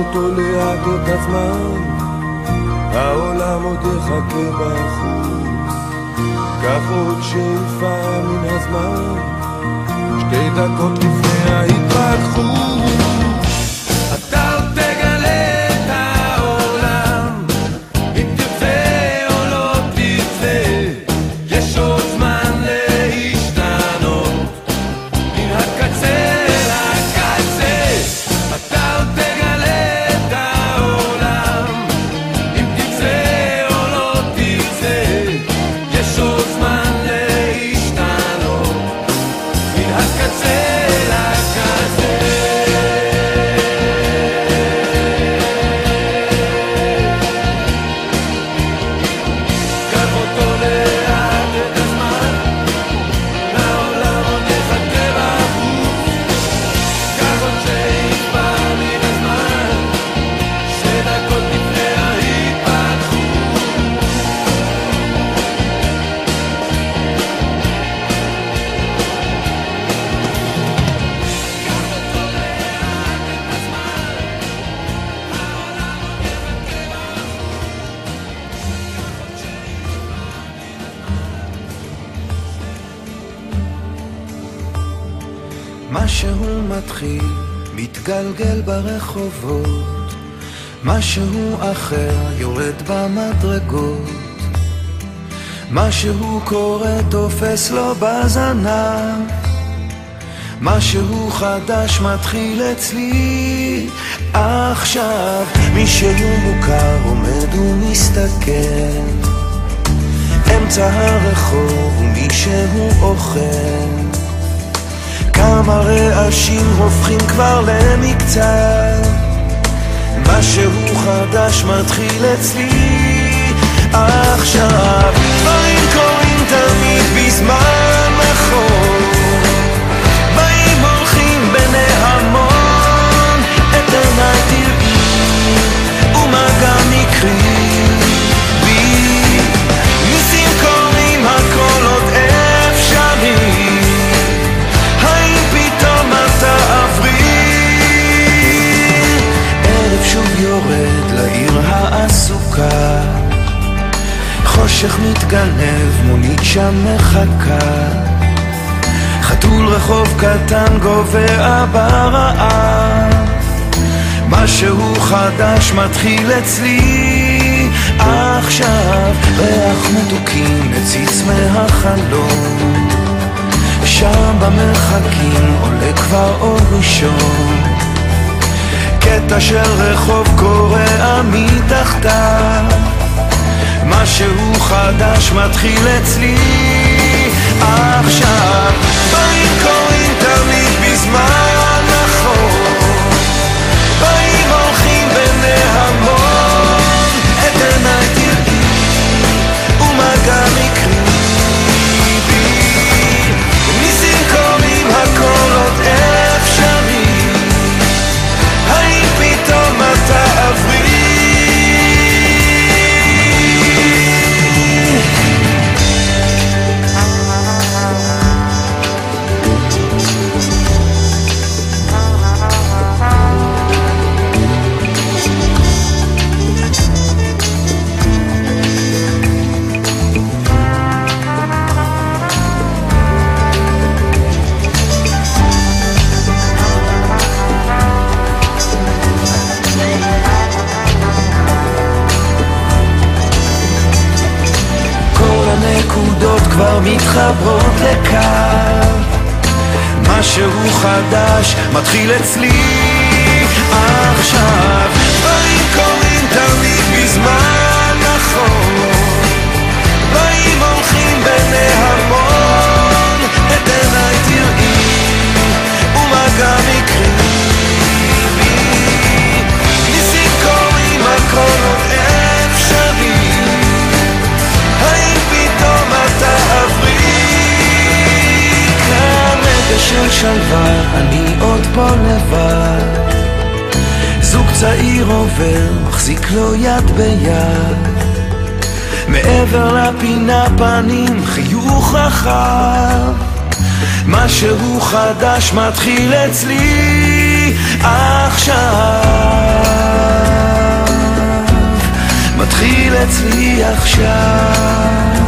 אותו לאט את הזמן, העולם עוד יחכה בחוץ. קח עוד שאיפה מן הזמן, 2 דקות לפני ההתפתחות. אתה עוד תגלה את העולם, אם תרצה או לא תרצה, יש עוד זמן להשתנות, מן הקצה לקצה. אתה עוד תגלה את העולם, אם תרצה או לא תרצה, יש עוד זמן להשתנות, מן הקצה לקצה. קח אותו לאט את הזמן, העולם עוד יחכה בחוץ. קח עוד שאיפה מן הזמן, 2 דקות לפני ההתפתחות. משהו מתחיל, מתגלגל ברחובות, משהו אחר יורד במדרגות, משהו קורה תופס לו בזנב, משהו חדש מתחיל אצלי עכשיו. מישהו מוכר עומד ומסתכל, אמצע הרחוב ומישהו אוכל, כמה רעשים הופכים כבר למקצת, משהו חדש מתחיל אצלי עכשיו. דברים קורים תמיד בזמן נכון, באים הולכים בני המון, את עיניי תראי ומגע מקרי בי, ניסים קורים הכל עוד אפשרי, שוב יורד לעיר העסוקה, חושך מתגנב, מונית שם מחכה, חתול רחוב קטן גובע ברעב, משהו חדש מתחיל אצלי עכשיו. ריח מתוקים מציץ מהחלום, שם במרחקים עולה כבר אור ראשון, קטע של רחוב קורע מתחתיו, משהו חדש מתחיל אצלי עכשיו. באים קוראים תמיד בזמן נכון, באים הולכים בני המון, את עיניי תראי ומגע מקרי בי, ניסים קוראים הכל עוד אפשרי, האם פתאום אתה עברי. הנקודות כבר מתחברות לקו, משהו חדש מתחיל אצלי עכשיו. דברים קורים תמיד בזמן נכון, באים הולכים בני המון, את עיניי תראי ומגע מקרי בי, ניסים קורים הכל עוד אפשרי, האם פתאום אתה עברי. כרגע של שלווה אני עוד פה לבד, זוג צעיר עובר מחזיק לו יד ביד, מעבר לפינה פנים חיוך רחב, משהו חדש מתחיל אצלי עכשיו. מתחיל אצלי עכשיו.